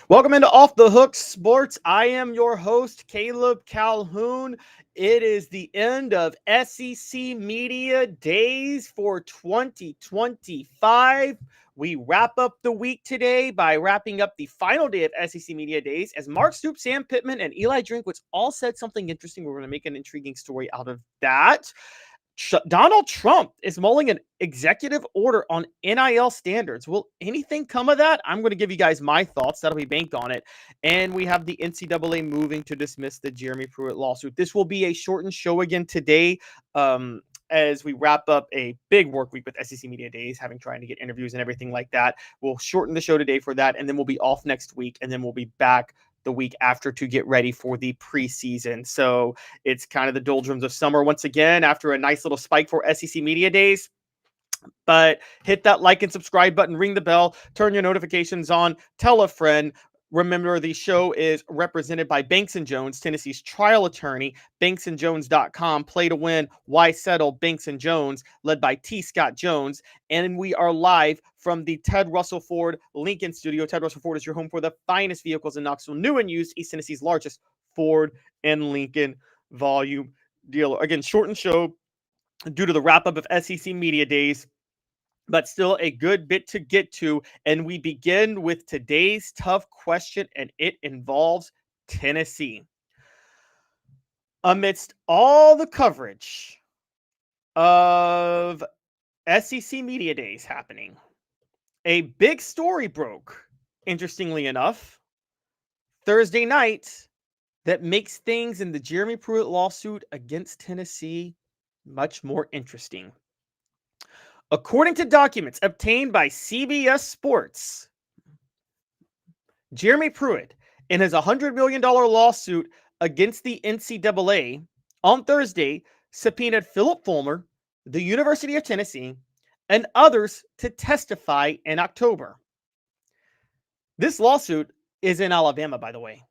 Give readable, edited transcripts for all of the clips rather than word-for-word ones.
Welcome into Off the Hook Sports. I am your host, Caleb Calhoun. It is the end of SEC Media Days for 2025. We wrap up the week today by wrapping up the final day of SEC Media Days as Mark Stoops, Sam Pittman, and Eli Drinkwitz all said something interesting. We're going to make an intriguing story out of that. Donald Trump is mulling an executive order on NIL standards. Will anything come of that? I'm going to give you guys my thoughts. That'll be bank on it. And we have the NCAA moving to dismiss the Jeremy Pruitt lawsuit. This will be a shortened show again today as we wrap up a big work week with SEC Media Days, trying to get interviews and everything like that. We'll shorten the show today for that, and then we'll be off next week, and then we'll be back the week after to get ready for the preseason. So it's kind of the doldrums of summer once again after a nice little spike for SEC Media Days. But hit that like and subscribe button, ring the bell, turn your notifications on, tell a friend. Remember, the show is represented by Banks & Jones, Tennessee's trial attorney, banksandjones.com. Play to win, why settle, Banks & Jones, led by T. Scott Jones. And we are live from the Ted Russell Ford Lincoln studio. Ted Russell Ford is your home for the finest vehicles in Knoxville, new and used, East Tennessee's largest Ford and Lincoln volume dealer. Again, shortened show due to the wrap-up of SEC Media Days, but still a good bit to get to. And we begin with today's tough question, and it involves Tennessee. Amidst all the coverage of SEC Media Days happening, a big story broke, interestingly enough, Thursday night that makes things in the Jeremy Pruitt lawsuit against Tennessee much more interesting. According to documents obtained by CBS Sports, Jeremy Pruitt, in his $100 million lawsuit against the NCAA, on Thursday subpoenaed Philip Fulmer, the University of Tennessee, and others to testify in October. This lawsuit is in Alabama, by the way.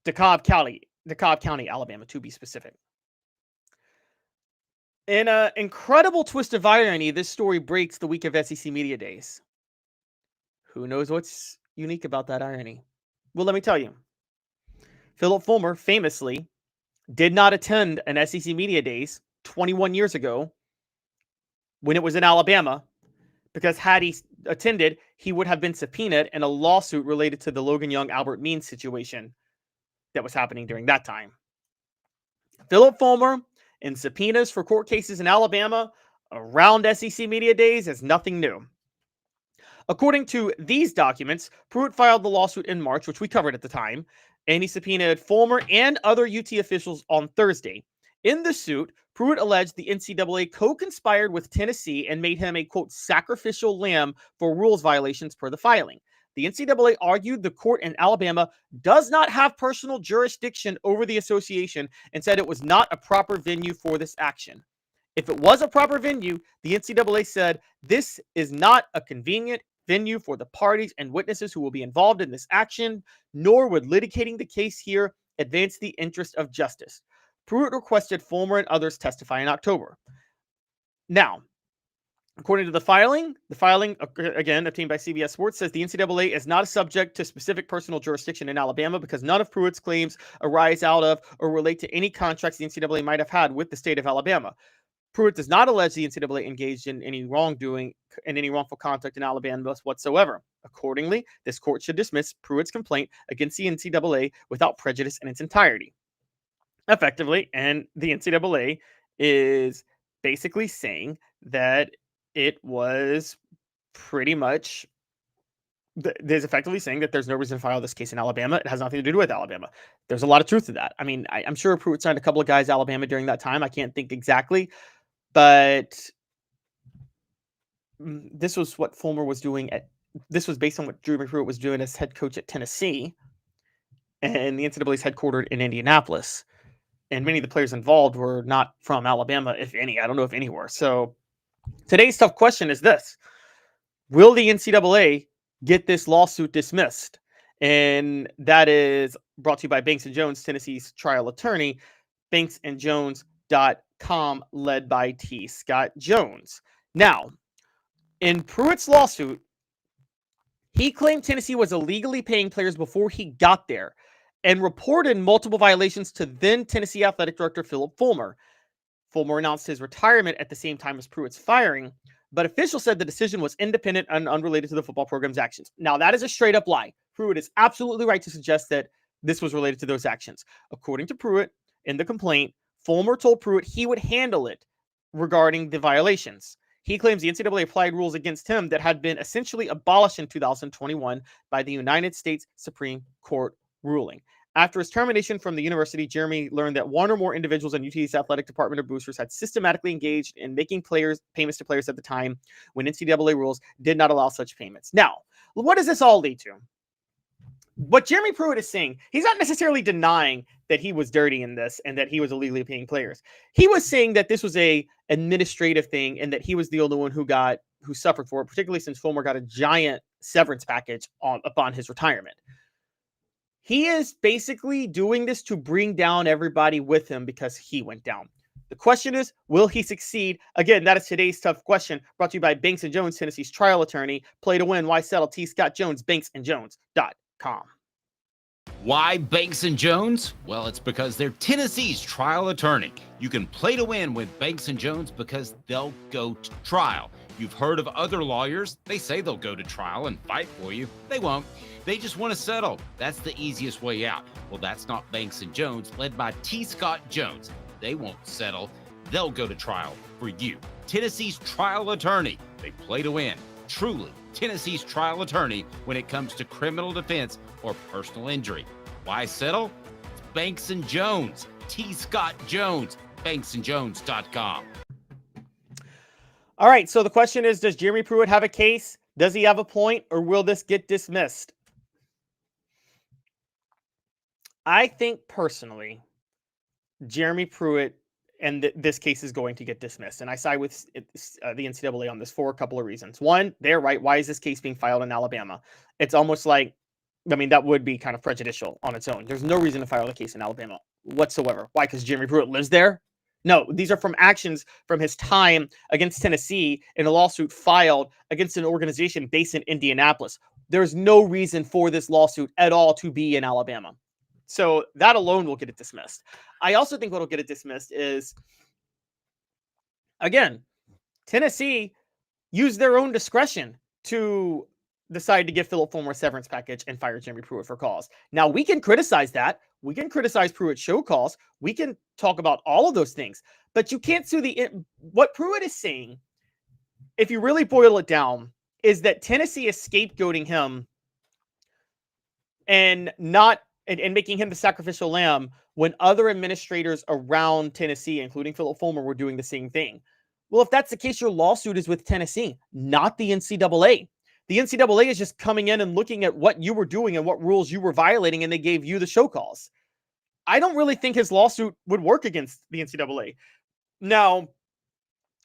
DeKalb County, Alabama, to be specific. In an incredible twist of irony, this story breaks the week of SEC Media Days. Who knows what's unique about that irony? Well, let me tell you. Philip Fulmer famously did not attend an SEC Media Days 21 years ago when it was in Alabama, because had he attended, he would have been subpoenaed in a lawsuit related to the Logan Young Albert Means situation that was happening during that time. Philip Fulmer and subpoenas for court cases in Alabama around SEC Media Days is nothing new. According to these documents, Pruitt filed the lawsuit in March, which we covered at the time, and he subpoenaed Fulmer and other UT officials on Thursday. In the suit, Pruitt alleged the NCAA co-conspired with Tennessee and made him a, quote, sacrificial lamb for rules violations per the filing. The NCAA argued the court in Alabama does not have personal jurisdiction over the association and said it was not a proper venue for this action. If it was a proper venue, the NCAA said this is not a convenient venue for the parties and witnesses who will be involved in this action, nor would litigating the case here advance the interest of justice. Pruitt requested Fulmer and others testify in October. Now, according to the filing, again, obtained by CBS Sports, says the NCAA is not subject to specific personal jurisdiction in Alabama because none of Pruitt's claims arise out of or relate to any contracts the NCAA might have had with the state of Alabama. Pruitt does not allege the NCAA engaged in any wrongdoing and any wrongful conduct in Alabama whatsoever. Accordingly, this court should dismiss Pruitt's complaint against the NCAA without prejudice in its entirety. Effectively, and the NCAA is basically saying that it was pretty much, is effectively saying that there's no reason to file this case in Alabama. It has nothing to do with Alabama. There's a lot of truth to that. I mean, I'm sure Pruitt signed a couple of guys Alabama during that time. I can't think exactly, but this was what Fulmer was doing this was based on what Jeremy Pruitt was doing as head coach at Tennessee, and the NCAA is headquartered in Indianapolis. And many of the players involved were not from Alabama, if any. I don't know if any were. So today's tough question is this. Will the NCAA get this lawsuit dismissed? And that is brought to you by Banks & Jones, Tennessee's trial attorney, banksandjones.com, led by T. Scott Jones. Now, in Pruitt's lawsuit, He claimed Tennessee was illegally paying players before he got there and reported multiple violations to then Tennessee Athletic Director Philip Fulmer. Fulmer announced his retirement at the same time as Pruitt's firing, but officials said the decision was independent and unrelated to the football program's actions. Now, that is a straight up lie. Pruitt is absolutely right to suggest that this was related to those actions. According to Pruitt, in the complaint, Fulmer told Pruitt he would handle it regarding the violations. He claims the NCAA applied rules against him that had been essentially abolished in 2021 by the United States Supreme Court ruling. After his termination from the university, Jeremy learned that one or more individuals in UT's athletic department or boosters had systematically engaged in making payments to players at the time when NCAA rules did not allow such payments. Now, what does this all lead to? What Jeremy Pruitt is saying, he's not necessarily denying that he was dirty in this and that he was illegally paying players. He was saying that this was a administrative thing and that he was the only one who suffered for it, particularly since Fulmer got a giant severance package upon his retirement. He is basically doing this to bring down everybody with him because he went down. The question is, will he succeed? Again, that is today's tough question, brought to you by Banks & Jones, Tennessee's trial attorney. Play to win. Why settle? T. Scott Jones, banksandjones.com. Why Banks & Jones? Well, it's because they're Tennessee's trial attorney. You can play to win with Banks & Jones because they'll go to trial. You've heard of other lawyers. They say they'll go to trial and fight for you. They won't. They just want to settle. That's the easiest way out. Well, that's not Banks & Jones, led by T. Scott Jones. They won't settle. They'll go to trial for you. Tennessee's trial attorney. They play to win. Truly, Tennessee's trial attorney when it comes to criminal defense or personal injury. Why settle? It's Banks & Jones. T. Scott Jones. banksandjones.com. All right, so the question is, does Jeremy Pruitt have a case? Does he have a point, or will this get dismissed? I think personally, Jeremy Pruitt and this case is going to get dismissed. And I side with the NCAA on this for a couple of reasons. One, they're right. Why is this case being filed in Alabama? It's almost like, I mean, that would be kind of prejudicial on its own. There's no reason to file a case in Alabama whatsoever. Why? Because Jeremy Pruitt lives there? No, these are from actions from his time against Tennessee in a lawsuit filed against an organization based in Indianapolis. There's no reason for this lawsuit at all to be in Alabama. So that alone will get it dismissed. I also think what will get it dismissed is, again, Tennessee used their own discretion to decide to give Philip Fulmer a severance package and fire Jeremy Pruitt for cause. Now, we can criticize that. We can criticize Pruitt's show cause. We can talk about all of those things. But you can't sue what Pruitt is saying, if you really boil it down, is that Tennessee is scapegoating him and making him the sacrificial lamb when other administrators around Tennessee, including Philip Fulmer, were doing the same thing. Well, if that's the case, your lawsuit is with Tennessee, not the NCAA. The NCAA is just coming in and looking at what you were doing and what rules you were violating, and they gave you the show cause. I don't really think his lawsuit would work against the NCAA. Now,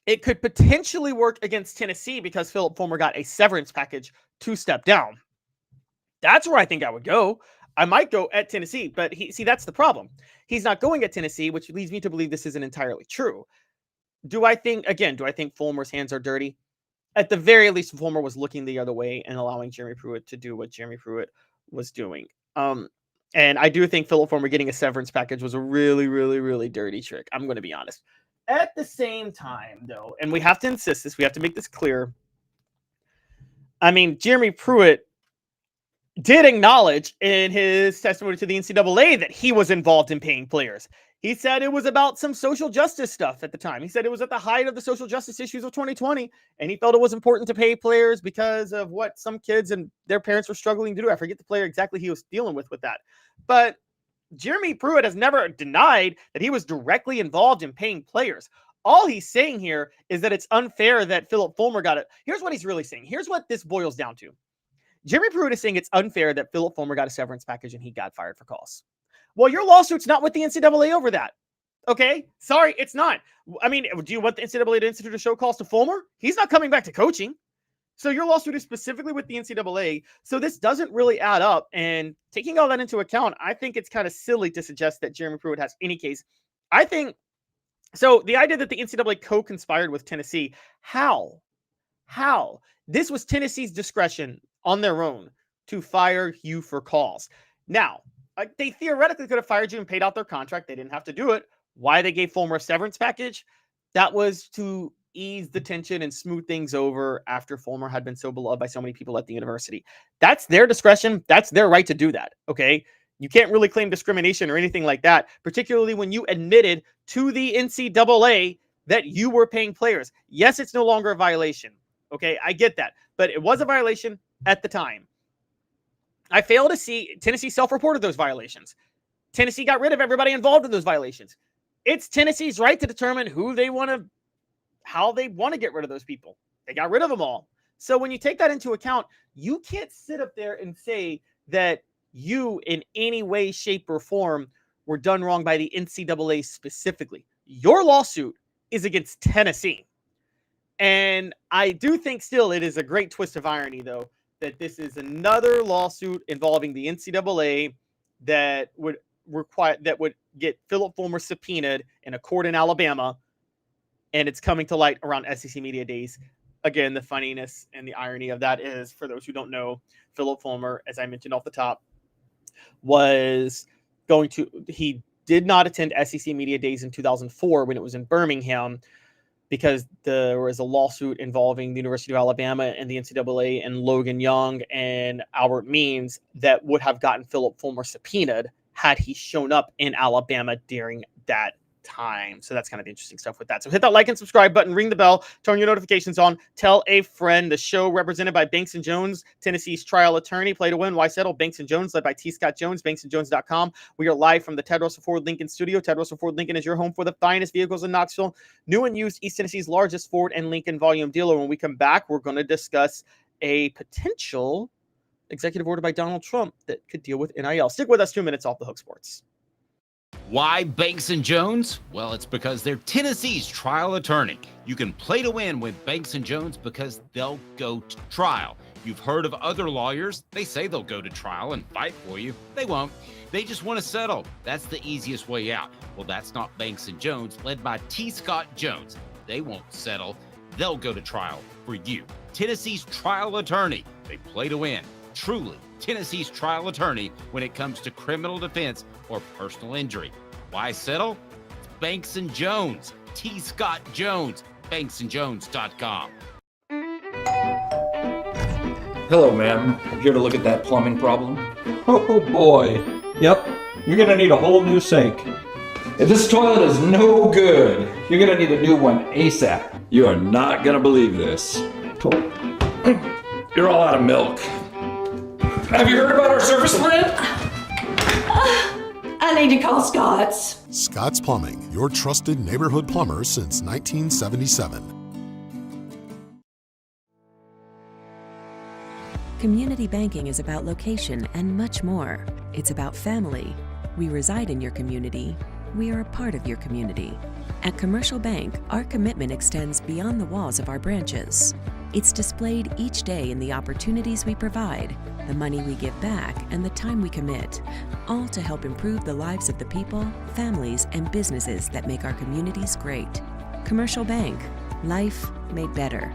it could potentially work against Tennessee because Philip Fulmer got a severance package to step down. That's where I think I would go. I might go at Tennessee, but that's the problem. He's not going at Tennessee, which leads me to believe this isn't entirely true. Do I think Fulmer's hands are dirty? At the very least, Fulmer was looking the other way and allowing Jeremy Pruitt to do what Jeremy Pruitt was doing. And I do think Philip Fulmer getting a severance package was a really, really, really dirty trick. I'm going to be honest. At the same time, though, and we have to insist this, we have to make this clear. I mean, Jeremy Pruitt did acknowledge in his testimony to the NCAA that he was involved in paying players. He said it was about some social justice stuff at the time. He said it was at the height of the social justice issues of 2020, and he felt it was important to pay players because of what some kids and their parents were struggling to do. I forget the player exactly he was dealing with that. But Jeremy Pruitt has never denied that he was directly involved in paying players. All he's saying here is that it's unfair that Philip Fulmer got it. Here's what he's really saying. Here's what this boils down to. Jeremy Pruitt is saying it's unfair that Philip Fulmer got a severance package and he got fired for cause. Well, your lawsuit's not with the NCAA over that. Okay? Sorry, it's not. I mean, do you want the NCAA to institute a show cause to Fulmer? He's not coming back to coaching. So your lawsuit is specifically with the NCAA. So this doesn't really add up. And taking all that into account, I think it's kind of silly to suggest that Jeremy Pruitt has any case. I think, so the idea that the NCAA co-conspired with Tennessee, how? This was Tennessee's discretion on their own to fire you for cause. Now, they theoretically could have fired you and paid out their contract. They didn't have to do it. Why they gave Fulmer a severance package? That was to ease the tension and smooth things over after Fulmer had been so beloved by so many people at the university. That's their discretion. That's their right to do that. Okay. You can't really claim discrimination or anything like that, particularly when you admitted to the NCAA that you were paying players. Yes, it's no longer a violation. Okay. I get that, but it was a violation at the time. I fail to see Tennessee self-reported those violations. Tennessee got rid of everybody involved in those violations. It's Tennessee's right to determine how they want to get rid of those people. They got rid of them all. So when you take that into account, you can't sit up there and say that you in any way, shape, or form were done wrong by the NCAA specifically. Your lawsuit is against Tennessee. And I do think still it is a great twist of irony, though, that this is another lawsuit involving the NCAA that would get Philip Fulmer subpoenaed in a court in Alabama, and it's coming to light around SEC Media Days. Again, the funniness and the irony of that is, for those who don't know, Philip Fulmer, as I mentioned off the top, he did not attend SEC Media Days in 2004 when it was in Birmingham, because there was a lawsuit involving the University of Alabama and the NCAA and Logan Young and Albert Means that would have gotten Philip Fulmer subpoenaed had he shown up in Alabama during that time. So that's kind of interesting stuff with that. So hit that like and subscribe button, ring the bell, turn your notifications on, tell a friend. The show represented by Banks & Jones, Tennessee's trial attorney. Play to win, why settle? Banks & Jones, led by T. Scott Jones, banksandjones.com. We are live from the Ted Russell Ford Lincoln studio. Ted Russell Ford Lincoln is your home for the finest vehicles in Knoxville. New and used, East Tennessee's largest Ford and Lincoln volume dealer. When we come back, we're going to discuss a potential executive order by Donald Trump that could deal with NIL. Stick with us, 2 minutes off the Hook Sports. Why Banks & Jones? Well, it's because they're Tennessee's trial attorney. You can play to win with Banks & Jones because they'll go to trial. You've heard of other lawyers. They say they'll go to trial and fight for you. They won't. They just want to settle. That's the easiest way out. Well, that's not Banks & Jones, led by T. Scott Jones. They won't settle. They'll go to trial for you. Tennessee's trial attorney. They play to win. Truly Tennessee's trial attorney when it comes to criminal defense or personal injury. Why settle? It's Banks & Jones. T. Scott Jones. banksandjones.com. Hello, ma'am. Here to look at that plumbing problem? Oh boy. Yep, you're gonna need a whole new sink. If this toilet is no good, you're gonna need a new one ASAP. You are not gonna believe this. You're all out of milk. Have you heard about our service plan? I need to call Scott's. Scott's Plumbing, your trusted neighborhood plumber since 1977. Community banking is about location and much more. It's about family. We reside in your community. We are a part of your community. At Commercial Bank, our commitment extends beyond the walls of our branches. It's displayed each day in the opportunities we provide, the money we give back, and the time we commit, all to help improve the lives of the people, families, and businesses that make our communities great. Commercial Bank, life made better.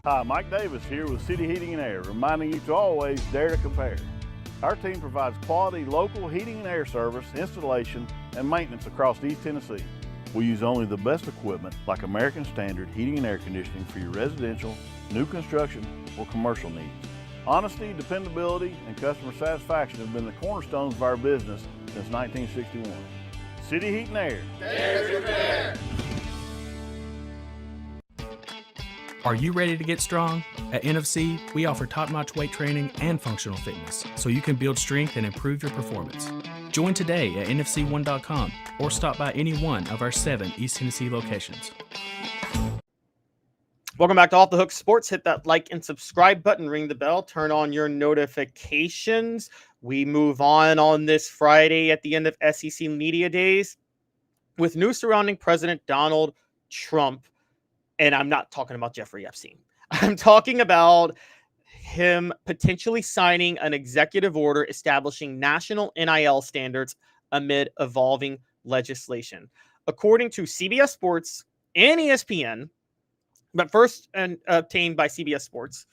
Hi, Mike Davis here with City Heating and Air, reminding you to always dare to compare. Our team provides quality local heating and air service, installation, and maintenance across East Tennessee. We use only the best equipment like American Standard Heating and Air Conditioning for your residential, new construction, or commercial needs. Honesty, dependability, and customer satisfaction have been the cornerstones of our business since 1961. City Heat and Air. Dare to compare. Are you ready to get strong? At NFC, we offer top-notch weight training and functional fitness, so you can build strength and improve your performance. Join today at nfc1.com or stop by any one of our 7 East Tennessee locations. Welcome back to Off the Hook Sports. Hit that like and subscribe button, ring the bell, turn on your notifications. We move on this Friday at the end of SEC Media Days with news surrounding President Donald Trump. And I'm not talking about Jeffrey Epstein. I'm talking about him potentially signing an executive order establishing national NIL standards amid evolving legislation. According to CBS Sports and ESPN, but first obtained by CBS Sports,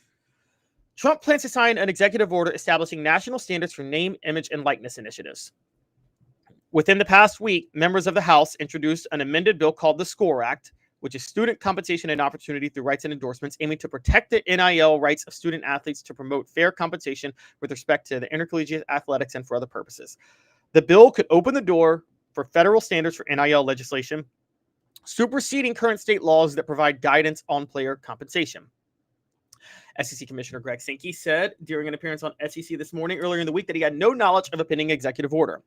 Trump plans to sign an executive order establishing national standards for name, image, and likeness initiatives. Within the past week, members of the House introduced an amended bill called the SCORE Act, which is Student Compensation and Opportunity Through Rights and Endorsements, aiming to protect the NIL rights of student athletes to promote fair compensation with respect to the intercollegiate athletics and for other purposes. The bill could open the door for federal standards for NIL legislation, superseding current state laws that provide guidance on player compensation. SEC Commissioner Greg Sankey said during an appearance on SEC This Morning earlier in the week that he had no knowledge of a pending executive order.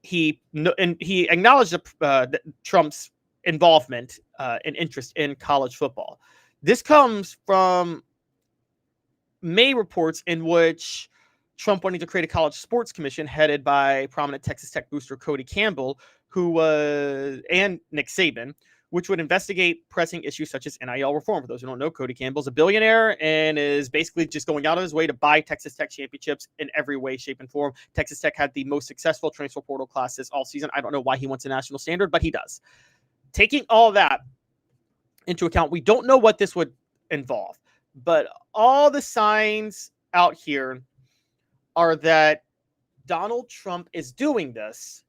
He acknowledged Trump's involvement and interest in college football. This comes from May reports in which Trump wanted to create a college sports commission headed by prominent Texas Tech booster Cody Campbell, and Nick Saban, which would investigate pressing issues such as NIL reform. For those who don't know, Cody Campbell's a billionaire and is basically just going out of his way to buy Texas Tech championships in every way, shape, and form. Texas Tech had the most successful transfer portal classes all season. I don't know why he wants a national standard, but he does. Taking all that into account, we don't know what this would involve, but all the signs out here are that Donald Trump is doing this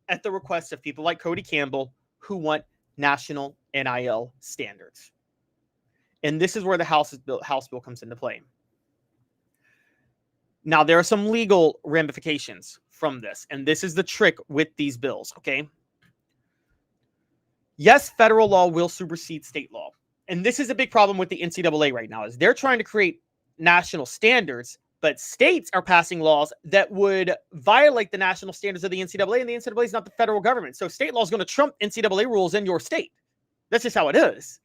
at the request of people like Cody Campbell who want national NIL standards. And this is where the House bill comes into play. Now, there are some legal ramifications from this, and this is the trick with these bills, okay? Yes, federal law will supersede state law. And this is a big problem with the NCAA right now, is they're trying to create national standards, but states are passing laws that would violate the national standards of the NCAA, and the NCAA is not the federal government. So state law is going to trump NCAA rules in your state. That's just how it is.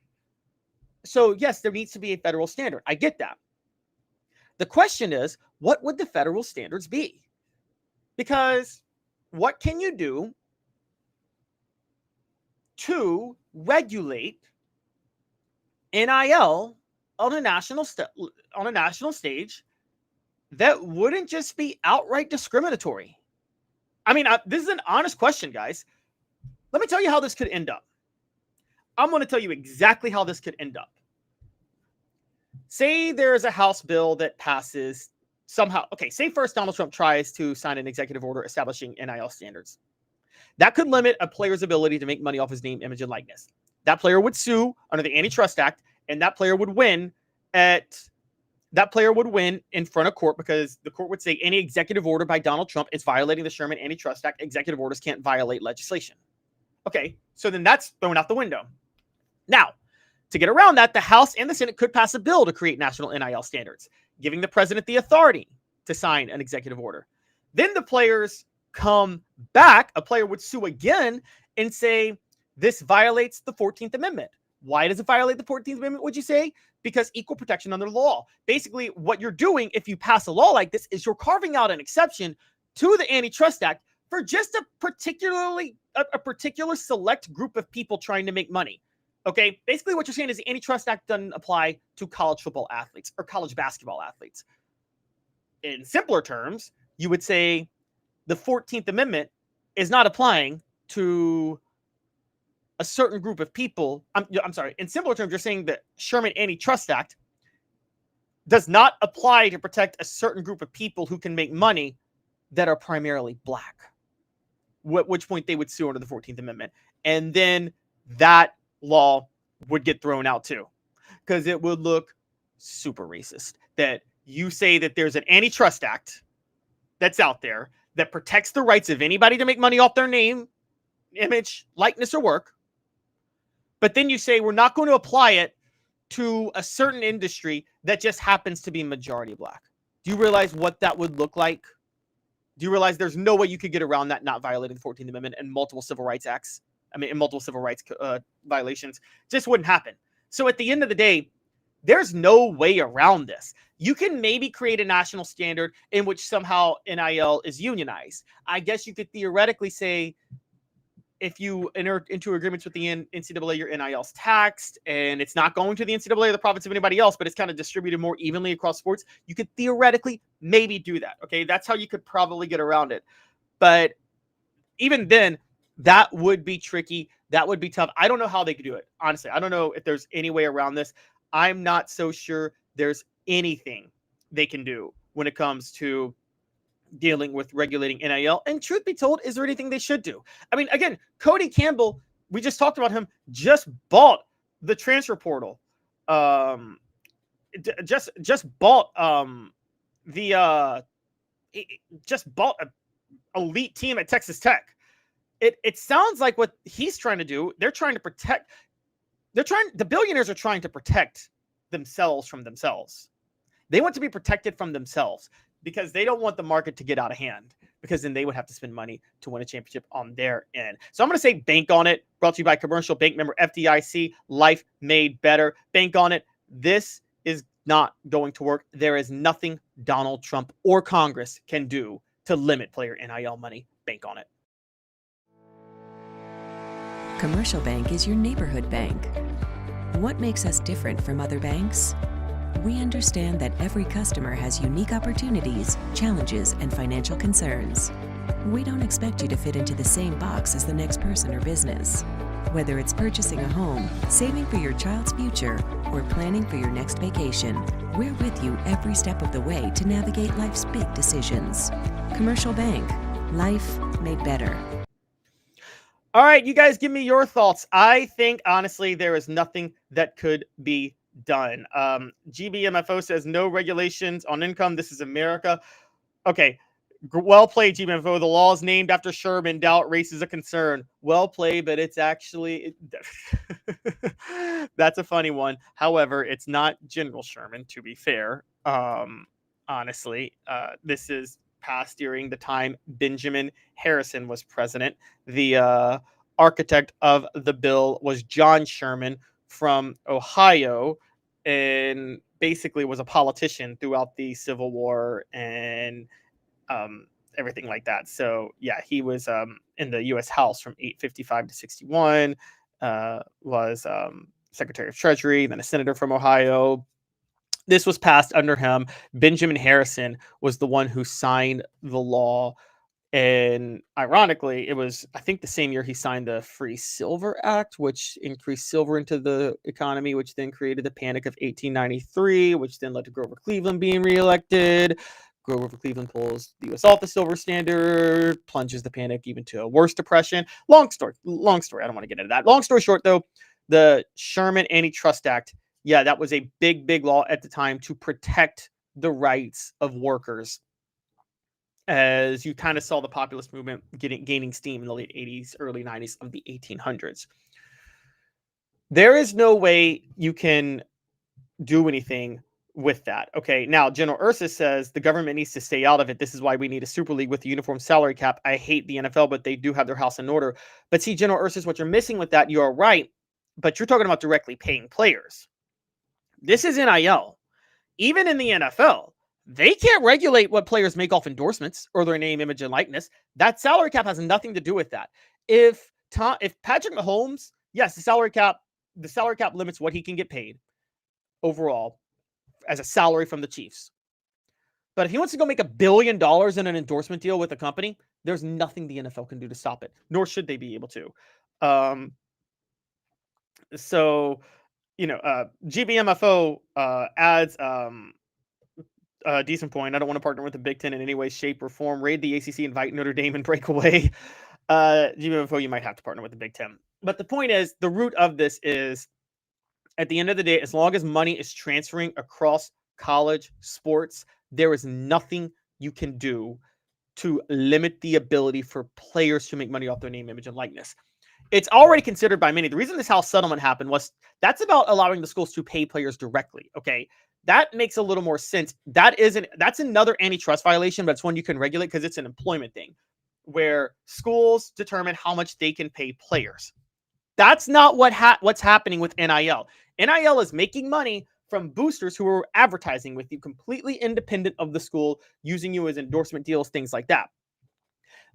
So yes, there needs to be a federal standard. I get that. The question is, what would the federal standards be? Because what can you do to regulate NIL on a national stage that wouldn't just be outright discriminatory? I mean, this is an honest question, guys. Let me tell you how this could end up. I'm going to tell you exactly how this could end up. Say there is a House bill that passes somehow. Okay, say first Donald Trump tries to sign an executive order establishing NIL standards. That could limit a player's ability to make money off his name, image, and likeness. That player would sue under the Antitrust Act, and that player would win in front of court, because the court would say any executive order by Donald Trump is violating the Sherman Antitrust Act. Executive orders can't violate legislation. Okay, so then that's thrown out the window. Now, to get around that, the House and the Senate could pass a bill to create national NIL standards, giving the president the authority to sign an executive order. Then the players come back, a player would sue again and say, this violates the 14th Amendment. Why does it violate the 14th Amendment, would you say? Because equal protection under law. Basically, what you're doing if you pass a law like this is you're carving out an exception to the Antitrust Act for just a particular select group of people trying to make money. Okay, basically what you're saying is the Antitrust Act doesn't apply to college football athletes or college basketball athletes. In simpler terms, you would say the 14th Amendment is not applying to a certain group of people. I'm sorry. In simpler terms, you're saying the Sherman Antitrust Act does not apply to protect a certain group of people who can make money that are primarily black. At which point they would sue under the 14th Amendment. And then that law would get thrown out too, because it would look super racist that you say that there's an Antitrust Act that's out there that protects the rights of anybody to make money off their name, image, likeness, or work. But then you say we're not going to apply it to a certain industry that just happens to be majority black. Do you realize what that would look like? Do you realize there's no way you could get around that not violating the 14th Amendment and multiple civil rights acts? In multiple civil rights violations, just wouldn't happen. So at the end of the day, there's no way around this. You can maybe create a national standard in which somehow NIL is unionized. I guess you could theoretically say if you enter into agreements with the NCAA, your NIL is taxed and it's not going to the NCAA or the profits of anybody else, but it's kind of distributed more evenly across sports. You could theoretically maybe do that. Okay, that's how you could probably get around it. But even then, that would be tricky. That would be tough. I don't know how they could do it. Honestly, I don't know if there's any way around this. I'm not so sure there's anything they can do when it comes to dealing with regulating NIL. And truth be told, is there anything they should do? I mean, again, Cody Campbell, we just talked about him, just bought the transfer portal. Just bought just bought an elite team at Texas Tech. It sounds like what he's trying to do, the billionaires are trying to protect themselves from themselves. They want to be protected from themselves because they don't want the market to get out of hand, because then they would have to spend money to win a championship on their end. So I'm going to say bank on it. Brought to you by Commercial Bank, member FDIC, life made better. Bank on it. This is not going to work. There is nothing Donald Trump or Congress can do to limit player NIL money. Bank on it. Commercial Bank is your neighborhood bank. What makes us different from other banks? We understand that every customer has unique opportunities, challenges, and financial concerns. We don't expect you to fit into the same box as the next person or business. Whether it's purchasing a home, saving for your child's future, or planning for your next vacation, we're with you every step of the way to navigate life's big decisions. Commercial Bank. Life made better. All right, you guys give me your thoughts. I think, honestly, there is nothing that could be done. GBMFO says no regulations on income. This is America. Okay. Well played, GBMFO. The law is named after Sherman. Doubt raises a concern. Well played, but it's actually that's a funny one. However, it's not General Sherman, to be fair. Honestly, this is passed during the time Benjamin Harrison was president. The architect of the bill was John Sherman from Ohio, and basically was a politician throughout the Civil War and everything like that. So yeah, he was in the U.S. House from 855 to 61, was Secretary of Treasury, then a senator from Ohio. This was passed under him. Benjamin Harrison was the one who signed the law. And ironically, it was, I think, the same year he signed the Free Silver Act, which increased silver into the economy, which then created the Panic of 1893, which then led to Grover Cleveland being reelected. Grover Cleveland pulls the U.S. off the silver standard, plunges the panic even to a worse depression. Long story. I don't want to get into that. Long story short, though, the Sherman Antitrust Act, yeah, that was a big, big law at the time to protect the rights of workers, as you kind of saw the populist movement gaining steam in the late 80s, early 90s of the 1800s. There is no way you can do anything with that. Okay, now General Ursus says the government needs to stay out of it. This is why we need a super league with the uniform salary cap. I hate the NFL, but they do have their house in order. But see, General Ursus, what you're missing with that, you're right, but you're talking about directly paying players. This is NIL. Even in the NFL, they can't regulate what players make off endorsements or their name, image, and likeness. That salary cap has nothing to do with that. If Patrick Mahomes, yes, the salary cap limits what he can get paid overall as a salary from the Chiefs. But if he wants to go make $1 billion in an endorsement deal with a company, there's nothing the NFL can do to stop it, nor should they be able to. So, GBMFO adds a decent point. I don't want to partner with the Big Ten in any way, shape, or form. Raid the ACC, invite Notre Dame, and break away. GBMFO, you might have to partner with the Big Ten. But the point is, the root of this is, at the end of the day, as long as money is transferring across college sports, there is nothing you can do to limit the ability for players to make money off their name, image, and likeness. It's already considered by many. The reason this house settlement happened was that's about allowing the schools to pay players directly. Okay, that makes a little more sense. That's another antitrust violation, but it's one you can regulate because it's an employment thing where schools determine how much they can pay players. That's not what's happening with NIL. NIL is making money from boosters who are advertising with you, completely independent of the school, using you as endorsement deals, things like that.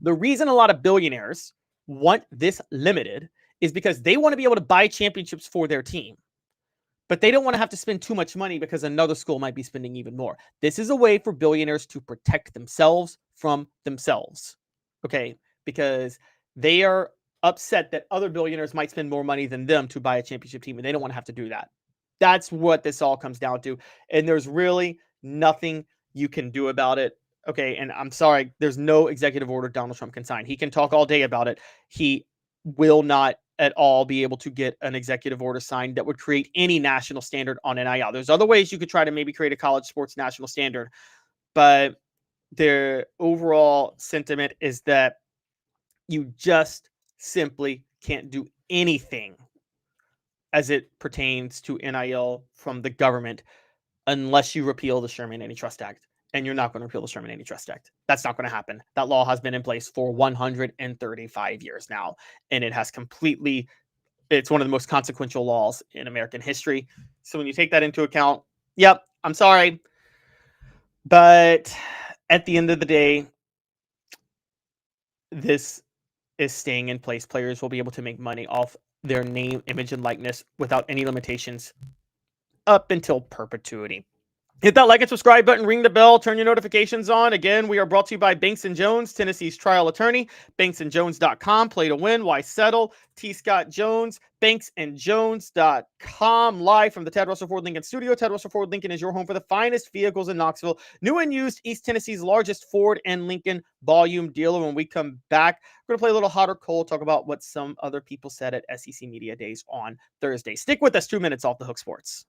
The reason a lot of billionaires want this limited is because they want to be able to buy championships for their team, but they don't want to have to spend too much money because another school might be spending even more. This is a way for billionaires to protect themselves from themselves, okay? Because they are upset that other billionaires might spend more money than them to buy a championship team, and they don't want to have to do that. That's what this all comes down to. And there's really nothing you can do about it. Okay. And I'm sorry, there's no executive order Donald Trump can sign. He can talk all day about it. He will not at all be able to get an executive order signed that would create any national standard on NIL. There's other ways you could try to maybe create a college sports national standard, but their overall sentiment is that you just simply can't do anything as it pertains to NIL from the government unless you repeal the Sherman Antitrust Act. And you're not going to repeal the Sherman Antitrust Act. That's not going to happen. That law has been in place for 135 years now. And it has it's one of the most consequential laws in American history. So when you take that into account, yep, I'm sorry. But at the end of the day, this is staying in place. Players will be able to make money off their name, image, and likeness without any limitations up until perpetuity. Hit that like and subscribe button, ring the bell, turn your notifications on. Again, we are brought to you by Banks & Jones, Tennessee's trial attorney. BanksandJones.com, play to win, why settle? T. Scott Jones, BanksandJones.com, live from the Ted Russell Ford Lincoln studio. Ted Russell Ford Lincoln is your home for the finest vehicles in Knoxville. New and used, East Tennessee's largest Ford and Lincoln volume dealer. When we come back, we're going to play a little hot or cold, talk about what some other people said at SEC Media Days on Thursday. Stick with us, 2 minutes off the hook sports.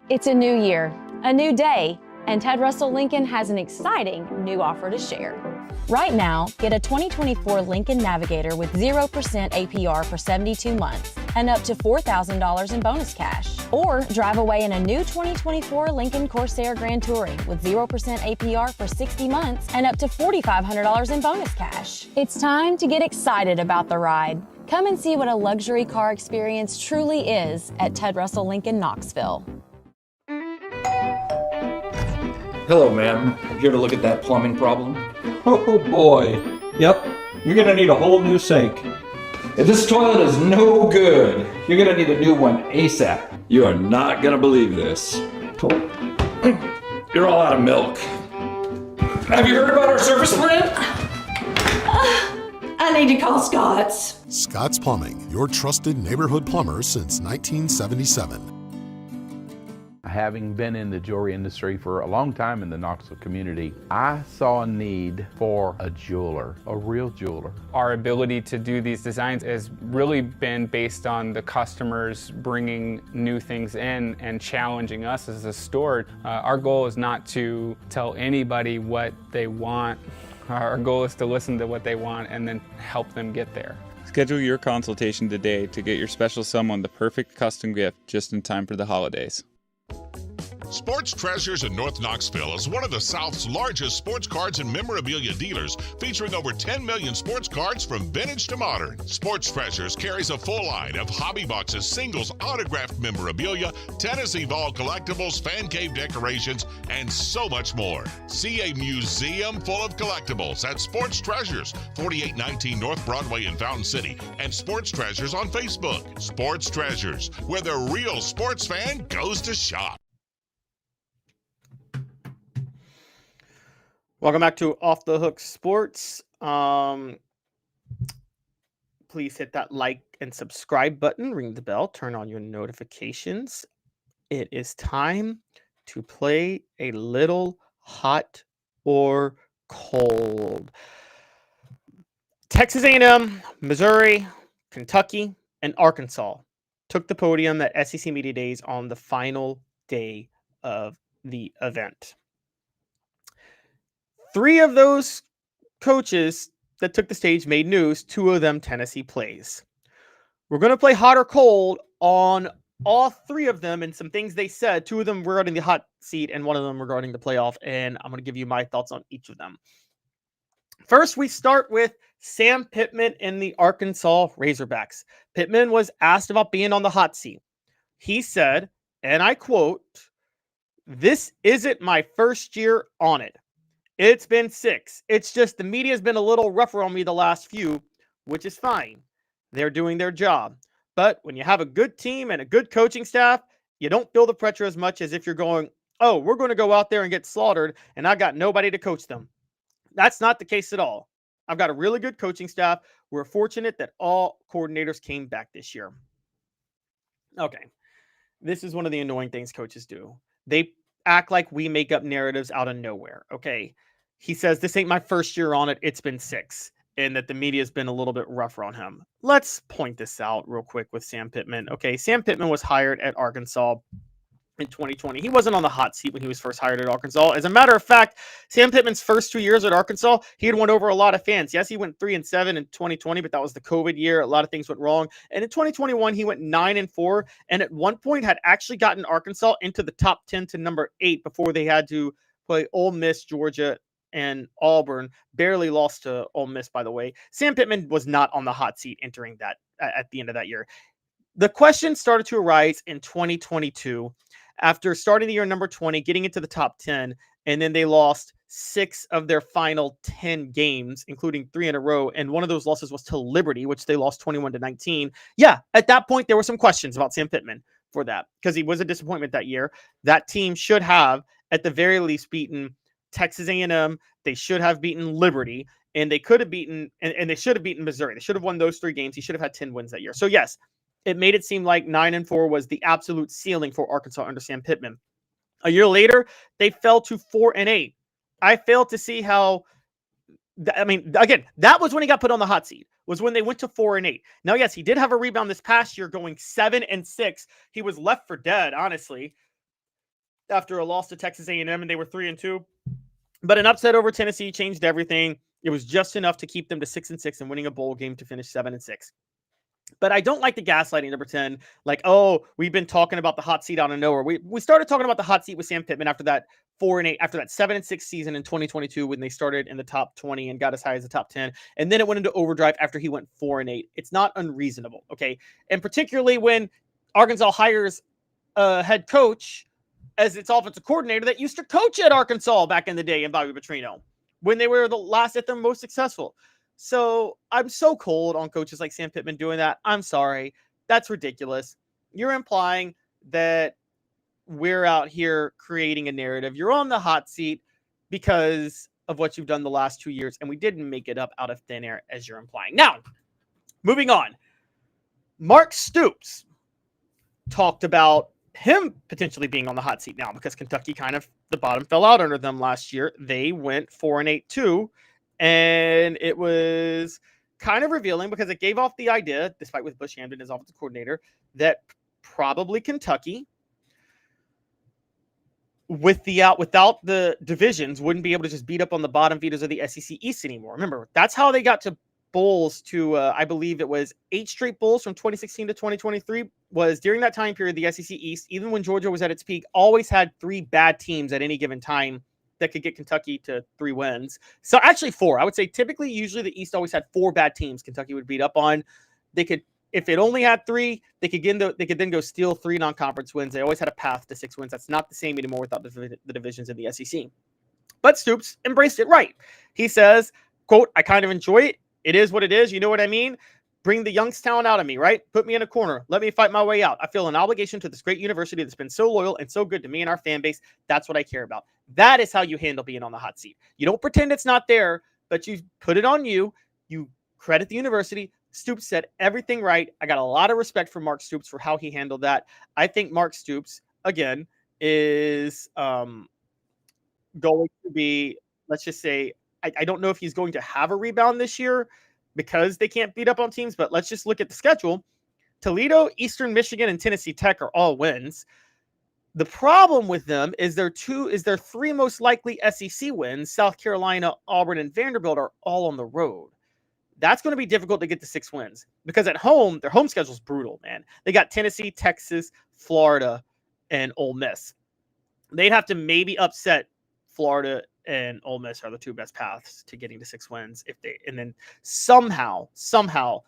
It's a new year, a new day, and Ted Russell Lincoln has an exciting new offer to share. Right now, get a 2024 Lincoln Navigator with 0% APR for 72 months and up to $4,000 in bonus cash. Or drive away in a new 2024 Lincoln Corsair Grand Touring with 0% APR for 60 months and up to $4,500 in bonus cash. It's time to get excited about the ride. Come and see what a luxury car experience truly is at Ted Russell Lincoln Knoxville. Hello, ma'am. I'm here to look at that plumbing problem. Oh boy. Yep, you're gonna need a whole new sink. If this toilet is no good, you're gonna need a new one ASAP. You are not gonna believe this. You're all out of milk. Have you heard about our service plan? I need to call Scott's. Scott's Plumbing, your trusted neighborhood plumber since 1977. Having been in the jewelry industry for a long time in the Knoxville community, I saw a need for a jeweler, a real jeweler. Our ability to do these designs has really been based on the customers bringing new things in and challenging us as a store. Our goal is not to tell anybody what they want. Our goal is to listen to what they want and then help them get there. Schedule your consultation today to get your special someone the perfect custom gift just in time for the holidays. Sports Treasures in North Knoxville is one of the South's largest sports cards and memorabilia dealers, featuring over 10 million sports cards from vintage to modern. Sports Treasures carries a full line of hobby boxes, singles, autographed memorabilia, Tennessee Vol collectibles, fan cave decorations, and so much more. See a museum full of collectibles at Sports Treasures, 4819 North Broadway in Fountain City, and Sports Treasures on Facebook. Sports Treasures, where the real sports fan goes to shop. Welcome back to Off the Hook Sports. Please hit that like and subscribe button, ring the bell, turn on your notifications. It is time to play a little hot or cold. Texas A&M, Missouri, Kentucky, and Arkansas took the podium at SEC Media Days on the final day of the event. 3 of those coaches that took the stage made news, 2 of them Tennessee plays. We're going to play hot or cold on all 3 of them and some things they said, 2 of them regarding the hot seat and 1 of them regarding the playoff, and I'm going to give you my thoughts on each of them. First, we start with Sam Pittman and the Arkansas Razorbacks. Pittman was asked about being on the hot seat. He said, and I quote, "This isn't my first year on it. It's been 6. It's just the media's been a little rougher on me the last few, which is fine. They're doing their job. But when you have a good team and a good coaching staff, you don't feel the pressure as much as if you're going, oh, we're going to go out there and get slaughtered, and I got nobody to coach them. That's not the case at all. I've got a really good coaching staff. We're fortunate that all coordinators came back this year." Okay. This is one of the annoying things coaches do. They act like we make up narratives out of nowhere. Okay. He says, this ain't my first year on it. It's been 6. And that the media has been a little bit rougher on him. Let's point this out real quick with Sam Pittman. Okay. Sam Pittman was hired at Arkansas in 2020. He wasn't on the hot seat when he was first hired at Arkansas. As a matter of fact, Sam Pittman's first 2 years at Arkansas, he had won over a lot of fans. Yes, he went 3-7 in 2020, but that was the COVID year. A lot of things went wrong. And in 2021, he went 9-4, and at one point had actually gotten Arkansas into the top 10 to number 8 before they had to play Ole Miss, Georgia, and Auburn. Barely lost to Ole Miss, by the way. Sam Pittman was not on the hot seat entering that at the end of that year. The question started to arise in 2022 after starting the year number 20, getting into the top 10, and then they lost 6 of their final 10 games, including 3 in a row. And one of those losses was to Liberty, which they lost 21-19. Yeah, at that point, there were some questions about Sam Pittman for that because he was a disappointment that year. That team should have, at the very least, beaten Texas A&M. They should have beaten Liberty, and they could have beaten, and they should have beaten Missouri. They should have won those 3 games. He should have had 10 wins that year. So yes, it made it seem like 9-4 was the absolute ceiling for Arkansas under Sam Pittman. A year later, they fell to 4-8. I failed to see how, I mean, again, that was when he got put on the hot seat, was when they went to 4-8. Now, yes, he did have a rebound this past year going 7-6. He was left for dead, honestly, after a loss to Texas A&M, and they were 3-2. But an upset over Tennessee changed everything. It was just enough to keep them to 6-6 and winning a bowl game to finish 7-6. But I don't like the gaslighting, number 10. Like, oh, we've been talking about the hot seat out of nowhere. We started talking about the hot seat with Sam Pittman after that 4-8, after that 7-6 season in 2022 when they started in the top 20 and got as high as the top 10. And then it went into overdrive after he went 4-8. It's not unreasonable, okay? And particularly when Arkansas hires a head coach as its offensive coordinator that used to coach at Arkansas back in the day in Bobby Petrino when they were the last at their most successful. So I'm so cold on coaches like Sam Pittman doing that. I'm sorry. That's ridiculous. You're implying that we're out here creating a narrative. You're on the hot seat because of what you've done the last 2 years, and we didn't make it up out of thin air as you're implying. Now, moving on. Mark Stoops talked about him potentially being on the hot seat now because Kentucky the bottom fell out under them last year. They went 4-8 too. And it was kind of revealing because it gave off the idea, despite with Bush Hampton as offensive coordinator, that probably Kentucky, without the divisions, wouldn't be able to just beat up on the bottom feeders of the SEC East anymore. Remember, that's how they got to bowls to, I believe it was 8 straight bowls from 2016 to 2023, was during that time period, the SEC East, even when Georgia was at its peak, always had 3 bad teams at any given time that could get Kentucky to 3 wins. So actually 4. I would say typically, usually the East always had 4 bad teams Kentucky would beat up on. They could, if it only had 3, they could then go steal 3 non-conference wins. They always had a path to 6 wins. That's not the same anymore without the divisions in the SEC. But Stoops embraced it right. He says, quote, "I kind of enjoy it. It is what it is. You know what I mean? Bring the youngstown out of me, right? Put me in a corner. Let me fight my way out. I feel an obligation to this great university that's been so loyal and so good to me and our fan base. That's what I care about." That is how you handle being on the hot seat. You don't pretend it's not there, but you put it on you. You credit the university. Stoops said everything right. I got a lot of respect for Mark Stoops for how he handled that. I think Mark Stoops, again, is going to be, let's just say, I don't know if he's going to have a rebound this year because they can't beat up on teams, but let's just look at the schedule. Toledo, Eastern Michigan, and Tennessee Tech are all wins. The problem with them is their 3 most likely SEC wins, South Carolina, Auburn, and Vanderbilt, are all on the road. That's going to be difficult to get to 6 wins because at home, their home schedule is brutal, man. They got Tennessee, Texas, Florida, and Ole Miss. They'd have to maybe upset Florida and Ole Miss are the 2 best paths to getting to 6 wins and then somehow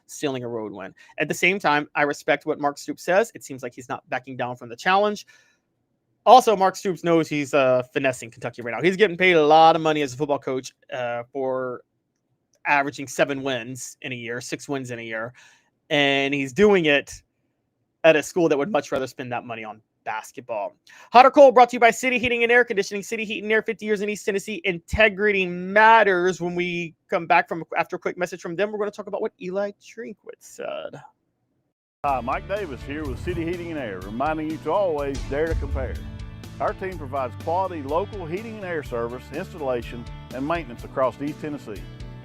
stealing a road win. At the same time, I respect what Mark Stoops says. It seems like he's not backing down from the challenge. Also, Mark Stoops knows he's finessing Kentucky right now. He's getting paid a lot of money as a football coach for averaging 7 wins in a year, 6 wins in a year. And he's doing it at a school that would much rather spend that money on basketball. Hot or Cold brought to you by City Heating and Air Conditioning. City Heat and Air, 50 years in East Tennessee. Integrity matters. When we come back from after a quick message from them, we're going to talk about what Eli Trinkwitz said. Hi, Mike Davis here with City Heating and Air, reminding you to always dare to compare. Our team provides quality local heating and air service, installation, and maintenance across East Tennessee.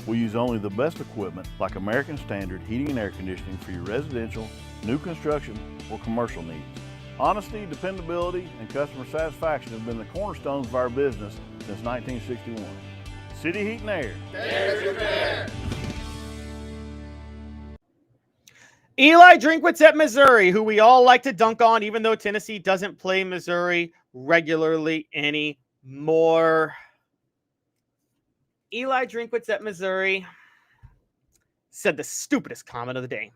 We use only the best equipment like American Standard heating and air conditioning for your residential, new construction, or commercial needs. Honesty, dependability, and customer satisfaction have been the cornerstones of our business since 1961. City Heat and Air. Dare to compare. Eli Drinkwitz at Missouri, who we all like to dunk on, even though Tennessee doesn't play Missouri regularly anymore. Eli Drinkwitz at Missouri said the stupidest comment of the day.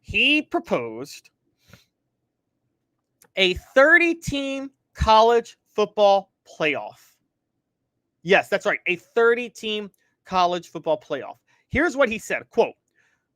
He proposed a 30-team college football playoff. Yes, that's right, a 30-team college football playoff. Here's what he said, quote,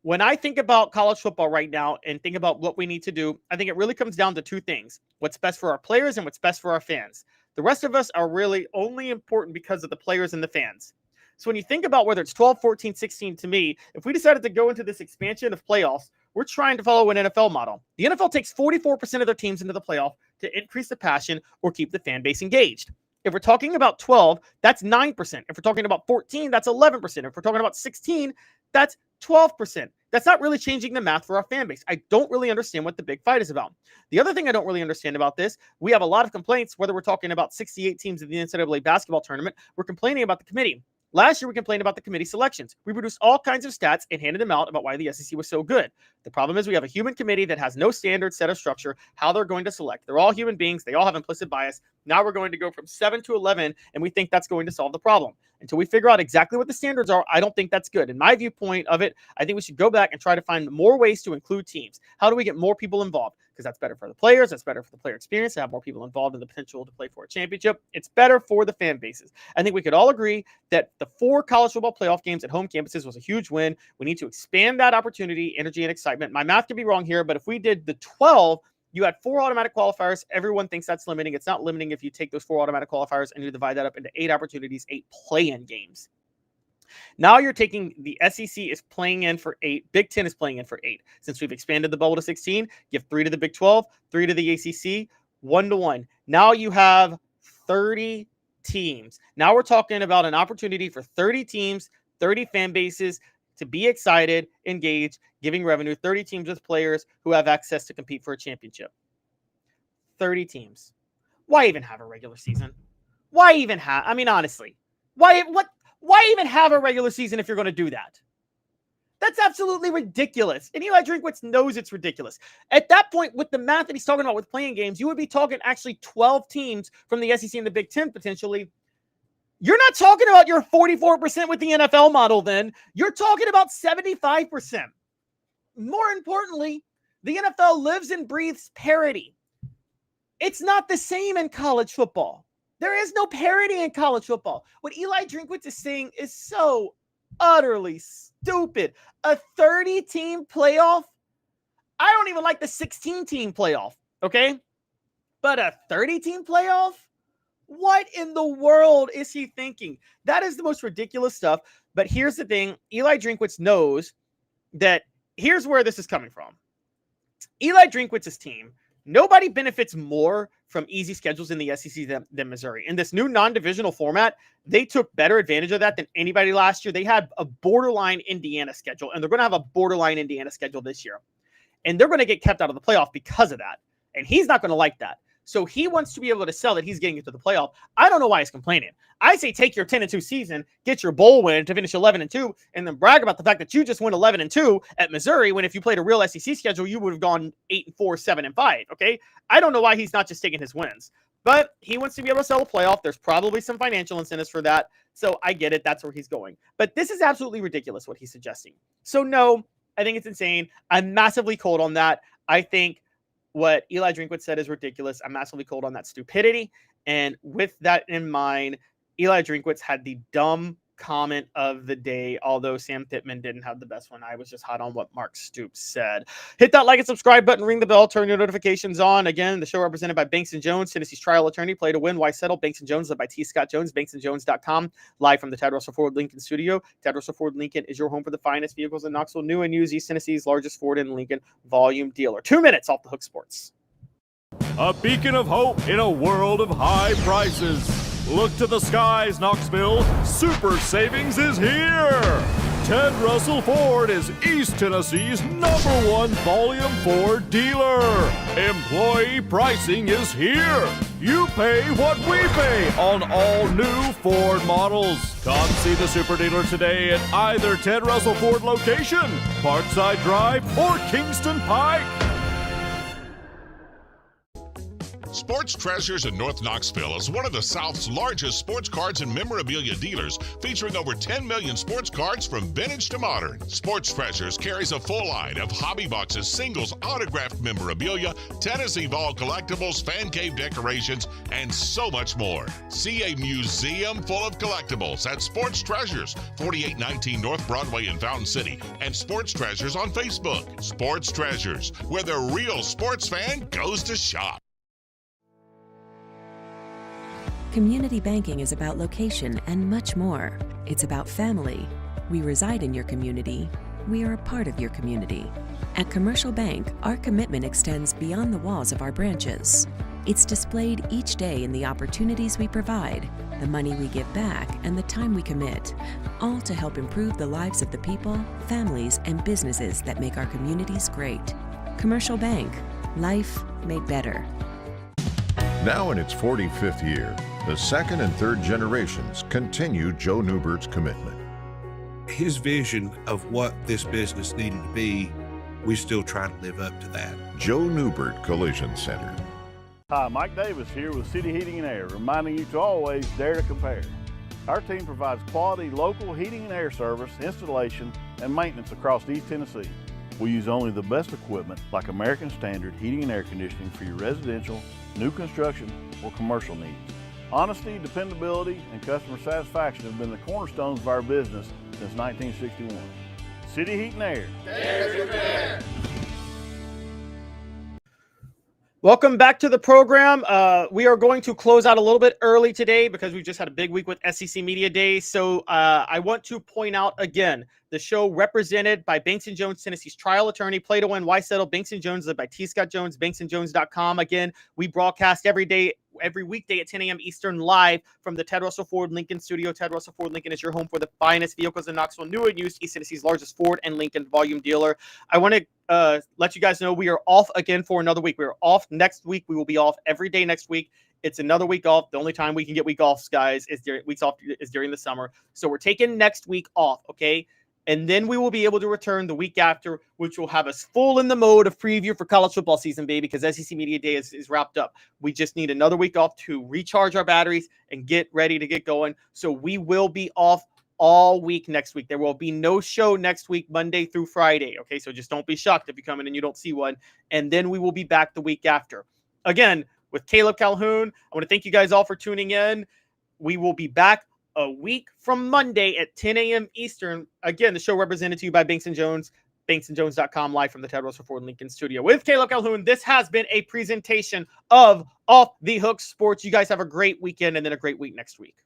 "When I think about college football right now and think about what we need to do, I think it really comes down to two things: what's best for our players and what's best for our fans. The rest of us are really only important because of the players and the fans." So when you think about whether it's 12, 14, 16, to me, if we decided to go into this expansion of playoffs, we're trying to follow an NFL model. The NFL takes 44% of their teams into the playoff to increase the passion or keep the fan base engaged. If we're talking about 12, that's 9%. If we're talking about 14, that's 11%. If we're talking about 16, that's 12%. That's not really changing the math for our fan base. I don't really understand what the big fight is about. The other thing I don't really understand about this, we have a lot of complaints, whether we're talking about 68 teams in the NCAA basketball tournament, we're complaining about the committee. Last year, we complained about the committee selections. We produced all kinds of stats and handed them out about why the SEC was so good. The problem is we have a human committee that has no standard set of structure, how they're going to select. They're all human beings. They all have implicit bias. Now we're going to go from 7 to 11, and we think that's going to solve the problem. Until we figure out exactly what the standards are, I don't think that's good. In my viewpoint of it, I think we should go back and try to find more ways to include teams. How do we get more people involved? Because that's better for the players. That's better for the player experience to have more people involved in the potential to play for a championship. It's better for the fan bases. I think we could all agree that the 4 college football playoff games at home campuses was a huge win. We need to expand that opportunity, energy, and excitement. My math could be wrong here, but if we did the 12, you had 4 automatic qualifiers. Everyone thinks that's limiting. It's not limiting if you take those 4 automatic qualifiers and you divide that up into 8 opportunities, 8 play-in games. Now you're taking the SEC is playing in for 8. Big Ten is playing in for 8. Since we've expanded the bubble to 16, give 3 to the Big 12, 3 to the ACC, 1-1. Now you have 30 teams. Now we're talking about an opportunity for 30 teams, 30 fan bases to be excited, engaged, giving revenue, 30 teams with players who have access to compete for a championship. 30 teams. Why even have a regular season? Why even have, I mean, honestly, why even have a regular season if you're going to do that? That's absolutely ridiculous. And Eli Drinkwitz knows it's ridiculous. At that point, with the math that he's talking about with playing games, you would be talking actually 12 teams from the SEC and the Big Ten potentially. You're not talking about your 44% with the NFL model then. You're talking about 75%. More importantly, the NFL lives and breathes parity. It's not the same in college football. There is no parity in college football. What Eli Drinkwitz is saying is so utterly stupid. A 30-team playoff? I don't even like the 16-team playoff, okay? But a 30-team playoff? What in the world is he thinking? That is the most ridiculous stuff. But here's the thing. Eli Drinkwitz knows that here's where this is coming from. Eli Drinkwitz's team, nobody benefits more from easy schedules in the SEC than Missouri. In this new non-divisional format, they took better advantage of that than anybody last year. They had a borderline Indiana schedule, and they're going to have a borderline Indiana schedule this year. And they're going to get kept out of the playoff because of that. And he's not going to like that. So he wants to be able to sell that he's getting into the playoff. I don't know why he's complaining. I say take your 10-2 season, get your bowl win to finish 11-2, and then brag about the fact that you just went 11-2 at Missouri when if you played a real SEC schedule, you would have gone 8-4, 7-5, okay? I don't know why he's not just taking his wins. But he wants to be able to sell a playoff. There's probably some financial incentives for that. So I get it. That's where he's going. But this is absolutely ridiculous what he's suggesting. So no, I think it's insane. I'm massively cold on that. I think what Eli Drinkwitz said is ridiculous. I'm massively cold on that stupidity. And with that in mind, Eli Drinkwitz had the dumb comment of the day, although Sam Pittman didn't have the best one. I was just hot on what Mark Stoops said. Hit that like and subscribe button, ring the bell, turn your notifications on. Again, the show represented by Banks & Jones, Tennessee's trial attorney. Play to win, why settle? Banks & Jones, led by T. Scott Jones, banksandjones.com, live from the Ted Russell Ford Lincoln studio. Ted Russell Ford Lincoln is your home for the finest vehicles in Knoxville, new and used, East Tennessee's largest Ford and Lincoln volume dealer. 2 minutes off the hook sports. A beacon of hope in a world of high prices. Look to the skies, Knoxville. Super savings is here. Ted Russell Ford is East Tennessee's #1 volume Ford dealer. Employee pricing is here. You pay what we pay on all new Ford models. Come see the super dealer today at either Ted Russell Ford location, Parkside Drive, or Kingston Pike. Sports Treasures in North Knoxville is one of the South's largest sports cards and memorabilia dealers, featuring over 10 million sports cards from vintage to modern. Sports Treasures carries a full line of hobby boxes, singles, autographed memorabilia, Tennessee Vol collectibles, fan cave decorations, and so much more. See a museum full of collectibles at Sports Treasures, 4819 North Broadway in Fountain City, and Sports Treasures on Facebook. Sports Treasures, where the real sports fan goes to shop. Community banking is about location and much more. It's about family. We reside in your community. We are a part of your community. At Commercial Bank, our commitment extends beyond the walls of our branches. It's displayed each day in the opportunities we provide, the money we give back, and the time we commit, all to help improve the lives of the people, families, and businesses that make our communities great. Commercial Bank, life made better. Now in its 45th year, the second and third generations continue Joe Neubert's commitment. His vision of what this business needed to be, we still try to live up to that. Joe Neubert Collision Center. Hi, Mike Davis here with City Heating and Air, reminding you to always dare to compare. Our team provides quality local heating and air service, installation, and maintenance across East Tennessee. We use only the best equipment like American Standard heating and air conditioning for your residential, new construction, or commercial needs. Honesty, dependability, and customer satisfaction have been the cornerstones of our business since 1961. City Heat and Air. Dare to compare. Welcome back to the program. We are going to close out a little bit early today because we just had a big week with SEC Media Day. So I want to point out again, the show represented by Banks & Jones, Tennessee's trial attorney. Play to win, why settle? Banks & Jones, led by T. Scott Jones, banksandjones.com. Again, we broadcast every weekday at 10 a.m. Eastern, live from the Ted Russell Ford Lincoln studio. Ted Russell Ford Lincoln is your home for the finest vehicles in Knoxville, new and used, East Tennessee's largest Ford and Lincoln volume dealer. I want to let you guys know we are off again for another week. We are off next week. We will be off every day next week. It's another week off. The only time we can get week offs, guys, is during the summer. So we're taking next week off, okay? And then we will be able to return the week after, which will have us full in the mode of preview for college football season, baby, because SEC Media Day is wrapped up. We just need another week off to recharge our batteries and get ready to get going. So we will be off all week next week. There will be no show next week, Monday through Friday. Okay, so just don't be shocked if you come in and you don't see one. And then we will be back the week after. Again, with Caleb Calhoun, I want to thank you guys all for tuning in. We will be back a week from Monday at 10 a.m. Eastern. Again, the show represented to you by Banks & Jones, banksandjones.com, live from the Ted Russell Ford Lincoln studio with Caleb Calhoun. This has been a presentation of Off the Hook Sports. You guys have a great weekend and then a great week next week.